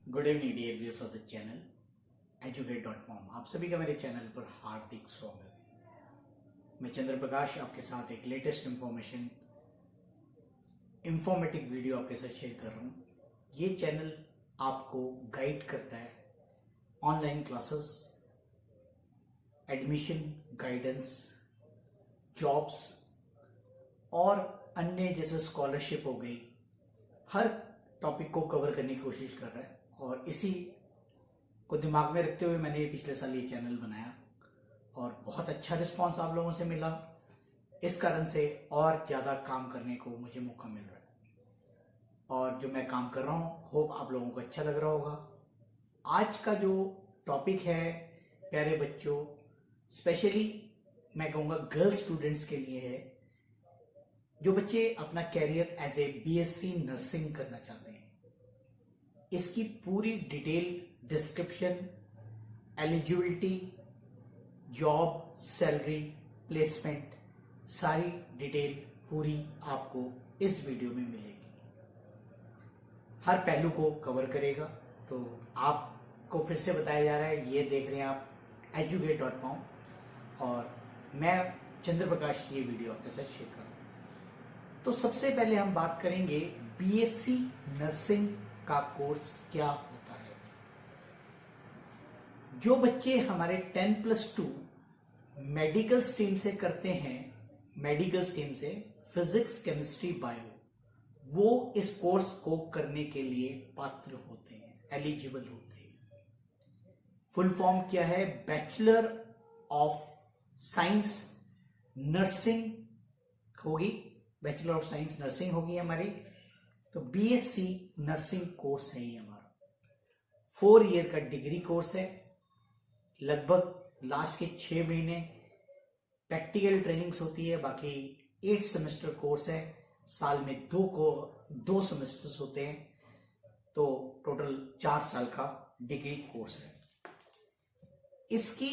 Good evening dear viewers of the channel educate.com। आप सभी का मेरे चैनल पर हार्दिक स्वागत। मैं चंद्र प्रकाश आपके साथ एक लेटेस्ट इंफॉर्मेटिव वीडियो आपके साथ शेयर कर रहा हूँ। ये चैनल आपको गाइड करता है online classes, admission guidance, jobs और अन्य जैसे स्कॉलरशिप हो गई, हर टॉपिक को कवर करने की कोशिश कर रहा है। और इसी को दिमाग में रखते हुए मैंने पिछले साल ये चैनल बनाया और बहुत अच्छा रिस्पांस आप लोगों से मिला। इस कारण से और ज़्यादा काम करने को मुझे मौका मिल रहा है और जो मैं काम कर रहा हूँ होप आप लोगों को अच्छा लग रहा होगा। आज का जो टॉपिक है प्यारे बच्चों, स्पेशली मैं कहूँगा गर्ल स्टूडेंट्स के लिए है, जो बच्चे अपना career as a BSc nursing करना चाहते हैं। इसकी पूरी detail description, eligibility, job, salary, placement, सारी डिटेल पूरी आपको इस वीडियो में मिलेगी। हर पहलू को कवर करेगा। तो आपको फिर से बताया जा रहा है, ये देख रहे हैं आप educate.com और मैं चंद्र प्रकाश ये वीडियो आपके साथ शेयर कर रहा हूँ। तो सबसे पहले हम बात करेंगे बीएससी नर्सिंग का कोर्स क्या होता है। जो बच्चे हमारे 10+2 मेडिकल स्ट्रीम से करते हैं, मेडिकल स्ट्रीम से फिजिक्स, केमिस्ट्री, बायो, वो इस कोर्स को करने के लिए पात्र होते हैं, एलिजिबल होते हैं। फुल फॉर्म क्या है? बैचलर ऑफ साइंस नर्सिंग होगी, बैचलर ऑफ साइंस नर्सिंग होगी हमारी। तो बीएससी नर्सिंग कोर्स है ये हमारा 4 ईयर का डिग्री कोर्स है। लगभग लास्ट के 6 महीने प्रैक्टिकल ट्रेनिंग्स होती है, बाकी 8 सेमेस्टर कोर्स है। साल में 2 सेमेस्टर्स होते हैं, तो टोटल 4 साल का डिग्री कोर्स है। इसकी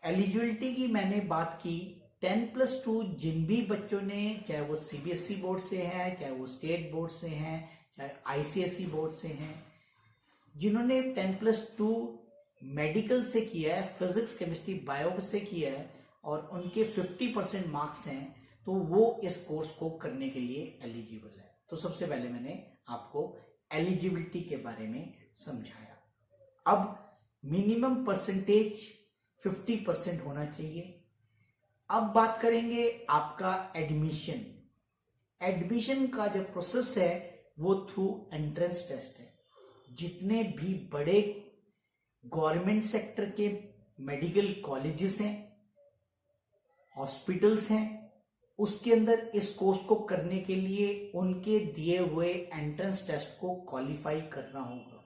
एलिजिबिलिटी की मैंने बात की, 10+2 जिन भी बच्चों ने, चाहे वो सीबीएसई बोर्ड से हैं, चाहे वो स्टेट बोर्ड से हैं, चाहे आईसीएसई बोर्ड से हैं, जिन्होंने 10+2 मेडिकल से किया है, फिजिक्स, केमिस्ट्री, बायो से किया है और उनके 50% मार्क्स हैं, तो वो इस कोर्स को करने के लिए एलिजिबल है। तो सबसे पहले मैंने आपको एलिजिबिलिटी के बारे में समझाया। अब मिनिमम परसेंटेज 50% होना चाहिए। अब बात करेंगे आपका एडमिशन। एडमिशन का जो प्रोसेस है वो थ्रू एंट्रेंस टेस्ट है। जितने भी बड़े गवर्नमेंट सेक्टर के मेडिकल कॉलेजेस हैं, हॉस्पिटल्स हैं, उसके अंदर इस कोर्स को करने के लिए उनके दिए हुए एंट्रेंस टेस्ट को क्वालिफाई करना होगा,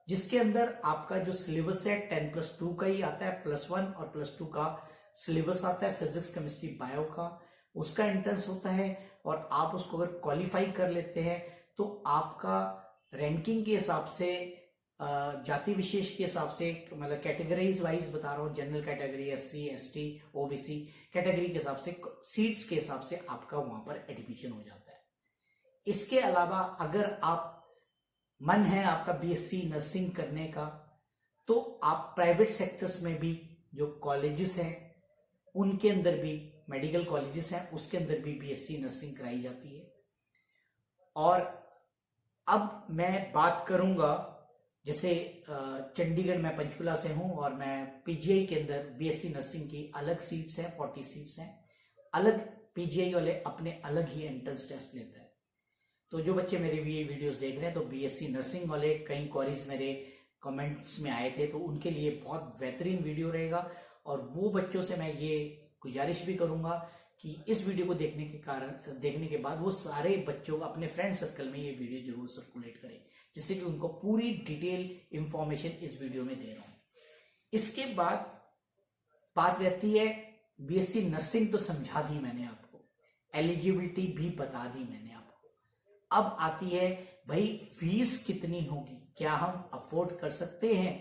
जिसके अंदर आपका जो सिलेबस है 10+2 का ही आता है, +1 और +2 का सिलेबस आता है फिजिक्स, केमिस्ट्री, बायो का, उसका एंट्रेंस होता है। और आप उसको अगर क्वालिफाई कर लेते हैं तो आपका रैंकिंग के हिसाब से, जाति विशेष के हिसाब से, मतलब कैटेगरीज वाइज बता रहा हूँ, general category, SC, ST, OBC category के हिसाब से, सीट्स के हिसाब से आपका वहां पर एडमिशन हो जाता है। इसके अलावा अगर आप मन है आपका बीएससी नर्सिंग करने का, तो आप प्राइवेट सेक्टर्स में भी जो कॉलेजेस हैं उनके अंदर भी, मेडिकल कॉलेजेस हैं उसके अंदर भी बीएससी नर्सिंग कराई जाती है। और अब मैं बात करूंगा, जैसे चंडीगढ़, मैं पंचकुला से हूं और मैं पीजीआई के अंदर बीएससी नर्सिंग की अलग सीट्स हैं, 40 सीट्स हैं, अलग पीजीआई वाले अपने अलग ही एंट्रेंस टेस्ट लेते हैं। तो जो बच्चे मेरे ये वीडियोस देख रहे हैं, तो बीएससी नर्सिंग वाले कई क्वेरीज मेरे कमेंट्स में आए थे, तो उनके लिए बहुत बेहतरीन वीडियो रहेगा। और वो बच्चों से मैं ये गुजारिश भी करूंगा कि इस वीडियो को देखने के बाद वो सारे बच्चों को अपने फ्रेंड सर्कल में ये वीडियो जरूर सर्कुलेट करें, जिससे कि उनको पूरी डिटेल इंफॉर्मेशन इस वीडियो में दे रहा हूं। इसके बाद बात रहती है, बीएससी नर्सिंग तो समझा दी मैंने आपको, एलिजिबिलिटी भी बता दी मैंने आपको। अब आती है भाई फीस कितनी होगी, क्या हम अफोर्ड कर सकते हैं?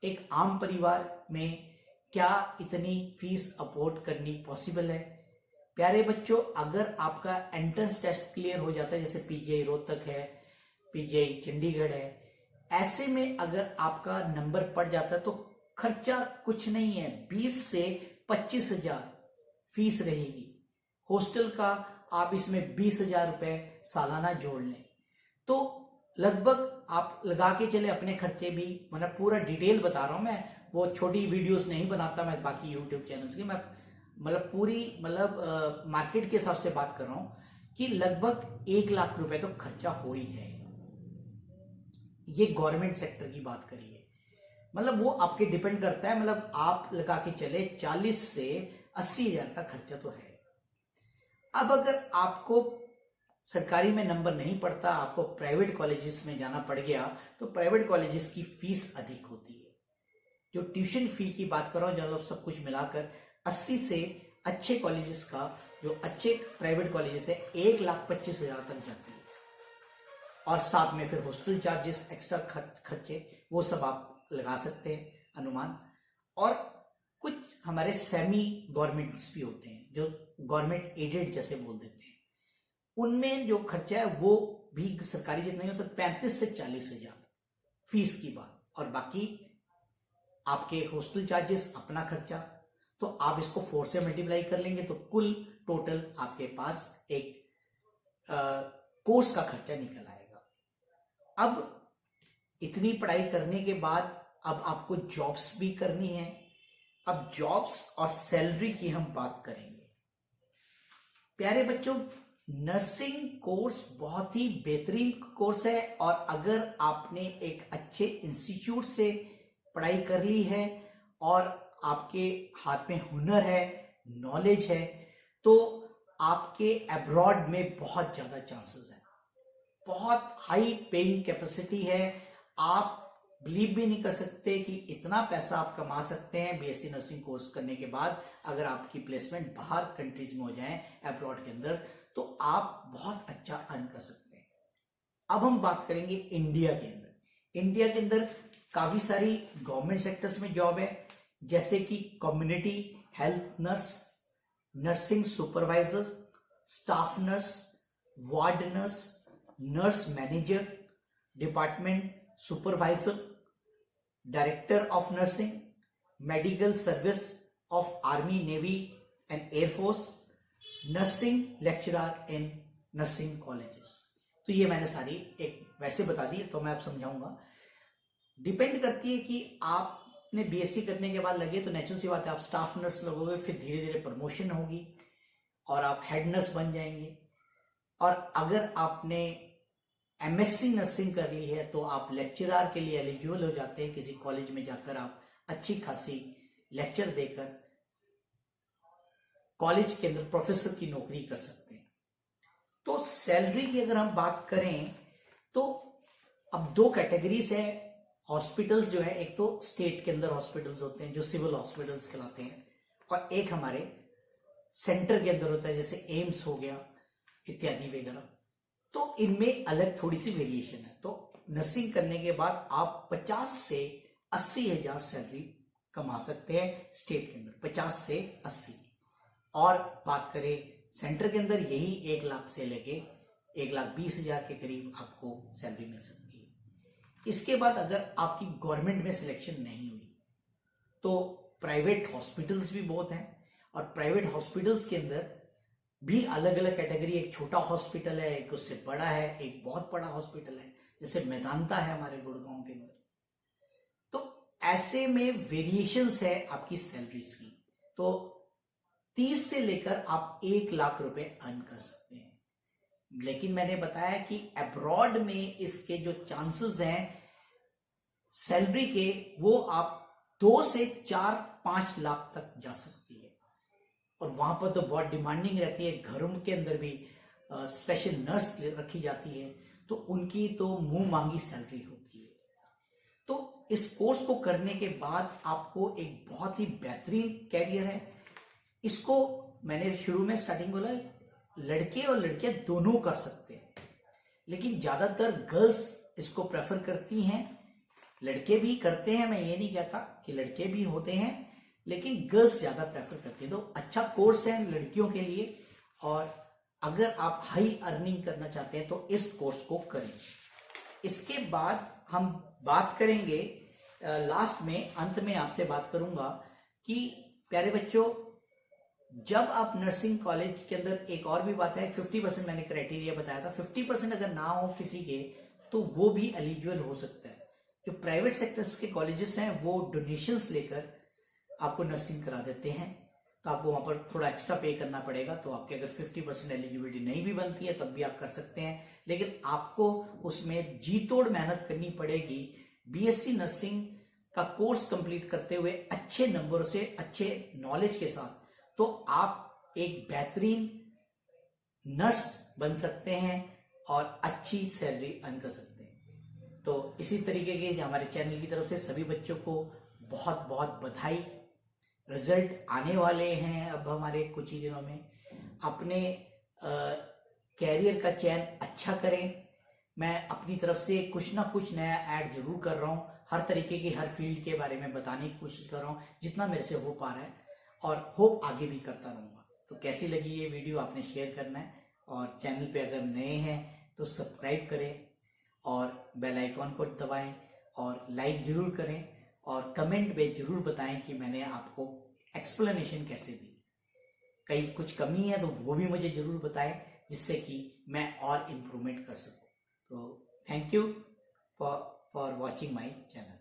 एक आम परिवार में क्या इतनी फीस अफोर्ड करनी पॉसिबल है? प्यारे बच्चों, अगर आपका एंट्रेंस टेस्ट क्लियर हो जाता है, जैसे पीजीआई रोहतक है, पीजीआई चंडीगढ़ है, ऐसे में अगर आपका नंबर पड़ जाता है तो खर्चा कुछ नहीं है, 20 से 25,000 फीस रहेगी हॉस्टल का। आप इसमें 20,000 रुपए सालाना जोड़ लें तो लगभग आप लगा के चले अपने खर्चे भी, मतलब पूरा डिटेल बता रहा हूं मैं, वो छोटी वीडियोस नहीं बनाता मैं बाकी यूट्यूब चैनल्स की, मैं मतलब पूरी मार्केट के हिसाब से बात कर रहा हूं कि लगभग 1 लाख रुपए तो खर्चा हो ही जाएगा। ये गवर्नमेंट सेक्टर की बात करिए, मतलब वो आपके डिपेंड करता है, मतलब आप लगा के चले 40 से 80,000 का खर्चा तो है। अब अगर आपको सरकारी में नंबर नहीं पड़ता, आपको प्राइवेट कॉलेजेस में जाना पड़ गया, तो प्राइवेट कॉलेजेस की फीस अधिक होती है। जो ट्यूशन फी की बात कर रहा हूं, जब सब कुछ मिलाकर 80 से अच्छे कॉलेजेस का, जो अच्छे प्राइवेट कॉलेजेस है, 1,25,000 तक जाती है। और साथ में फिर हॉस्टल चार्जेस, एक्स्ट्रा खर्चे, वो सब आप लगा सकते हैं अनुमान। और कुछ हमारे सेमी गवर्नमेंट्स भी होते हैं जो गवर्नमेंट एडेड जैसे बोल देते हैं, उनमें जो खर्चा है वो भी सरकारी जितना ही होता है, 35 से 40,000 फीस की बात। और बाकी आपके हॉस्टल चार्जेस, अपना खर्चा, तो आप इसको 4 से मल्टीप्लाई कर लेंगे तो कुल टोटल आपके पास एक कोर्स का खर्चा निकल आएगा। अब इतनी पढ़ाई करने के बाद अब आपको जॉब्स भी करनी है। अब जॉब्स और सैलरी की हम बात करेंगे। प्यारे बच्चों, नर्सिंग कोर्स बहुत ही बेहतरीन कोर्स है, और अगर आपने एक अच्छे इंस्टीट्यूट से पढ़ाई कर ली है और आपके हाथ में हुनर है, नॉलेज है, तो आपके अब्रॉड में बहुत ज्यादा चांसेस है। बहुत हाई पेइंग कैपेसिटी है। आप बिलीव भी नहीं कर सकते कि इतना पैसा आप कमा सकते हैं बीएससी नर्सिंग कोर्स करने के बाद। अगर आपकी प्लेसमेंट बाहर कंट्रीज में हो जाए, अब्रॉड के अंदर, तो आप बहुत अच्छा अर्न कर सकते हैं। अब हम बात करेंगे इंडिया के अंदर। इंडिया के अंदर काफी सारी गवर्नमेंट सेक्टर्स में जॉब है, जैसे कि community health nurse, nursing supervisor, staff nurse, ward nurse, nurse manager, department supervisor, director of nursing, medical service of army, navy and air force, nursing lecturer in nursing colleges. तो ये मैंने सारी एक वैसे बता दी, तो मैं अब समझाऊंगा। डिपेंड करती है कि आपने बीएससी करने के बाद लगे तो नेचुरल सी बात है आप स्टाफ नर्स लगोगे, फिर धीरे धीरे प्रमोशन होगी और आप हेड नर्स बन जाएंगे। और अगर आपने एमएससी नर्सिंग कर ली है तो आप लेक्चरर के लिए एलिजिबल हो जाते हैं। किसी कॉलेज में जाकर आप अच्छी खासी लेक्चर देकर कॉलेज के अंदर प्रोफेसर की नौकरी कर सकते हैं। तो सैलरी की अगर हम बात करें तो अब 2 कैटेगरीज है हॉस्पिटल्स जो है, एक तो स्टेट के अंदर हॉस्पिटल्स होते हैं जो सिविल हॉस्पिटल्स कहलाते हैं, और एक हमारे सेंटर के अंदर होता है जैसे एम्स हो गया इत्यादि वगैरह। तो इनमें अलग थोड़ी सी वेरिएशन है। तो नर्सिंग करने के बाद आप 50 से 80,000 सैलरी कमा सकते हैं स्टेट के अंदर, 50 से 80। और बात करें सेंटर के अंदर, यही 1 लाख से लेके 1,20,000 के करीब आपको सैलरी मिल सकती है। इसके बाद अगर आपकी गवर्नमेंट में सिलेक्शन नहीं हुई तो प्राइवेट हॉस्पिटल्स भी बहुत हैं, और प्राइवेट हॉस्पिटल्स के अंदर भी अलग अलग कैटेगरी, एक छोटा हॉस्पिटल है, एक उससे बड़ा है, एक बहुत बड़ा हॉस्पिटल है, जैसे मेदांता है हमारे गुड़गांव के अंदर। तो ऐसे में वेरिएशंस है आपकी सैलरीज की। तो 30 से लेकर आप 1 लाख रुपए अर्न कर सकते हैं। लेकिन मैंने बताया कि अब्रॉड में इसके जो चांसेस हैं सैलरी के, वो आप 2 से 4-5 लाख तक जा सकती है। और वहां पर तो बहुत डिमांडिंग रहती है। घरों के अंदर भी स्पेशल नर्स रखी जाती है, तो उनकी तो मुंह मांगी सैलरी होती है। तो इस कोर्स को करने के बाद आपको एक बहुत ही बेहतरीन कैरियर है। इसको मैंने शुरू में स्टार्टिंग बोला, लड़के और लड़कियां दोनों कर सकते हैं, लेकिन ज्यादातर गर्ल्स इसको प्रेफर करती हैं। लड़के भी करते हैं, मैं ये नहीं कहता कि लड़के भी होते हैं, लेकिन गर्ल्स ज्यादा प्रेफर करती है। तो अच्छा कोर्स है लड़कियों के लिए, और अगर आप हाई अर्निंग करना चाहते हैं तो इस कोर्स को करें। इसके बाद हम बात करेंगे लास्ट में, अंत में आपसे बात करूंगा कि प्यारे बच्चों, जब आप नर्सिंग कॉलेज के अंदर एक और भी बात है, 50% मैंने क्राइटेरिया बताया था, 50% अगर ना हो किसी के तो वो भी एलिजिबल हो सकता है। जो प्राइवेट सेक्टर्स के कॉलेजेस हैं वो डोनेशंस लेकर आपको नर्सिंग करा देते हैं, तो आपको वहां पर थोड़ा एक्स्ट्रा पे करना पड़ेगा। तो आपके अगर 50% एलिजिबिलिटी नहीं भी बनती है तब भी आप कर सकते हैं, लेकिन आपको उसमें जी तोड़ मेहनत करनी पड़ेगी। बीएससी नर्सिंग का कोर्स कंप्लीट करते हुए अच्छे नंबर से, अच्छे नॉलेज के साथ, तो आप एक बेहतरीन नर्स बन सकते हैं और अच्छी सैलरी अर्न कर सकते हैं। तो इसी तरीके के हमारे चैनल की तरफ से सभी बच्चों को बहुत बहुत बधाई। रिजल्ट आने वाले हैं अब हमारे कुछ ही दिनों में। अपने कैरियर का चयन अच्छा करें। मैं अपनी तरफ से कुछ ना कुछ नया ऐड जरूर कर रहा हूँ, हर तरीके की, हर फील्ड के बारे में बताने की कोशिश कर रहा हूँ जितना मेरे से हो पा रहा है, और होप आगे भी करता रहूँगा। तो कैसी लगी ये वीडियो आपने शेयर करना है, और चैनल पे अगर नए हैं तो सब्सक्राइब करें और बेल आइकॉन को दबाएं और लाइक जरूर करें, और कमेंट में जरूर बताएं कि मैंने आपको एक्सप्लेनेशन कैसे दी। कहीं कुछ कमी है तो वो भी मुझे जरूर बताएं, जिससे कि मैं और इम्प्रूवमेंट कर सकूं। तो thank you for watching my channel.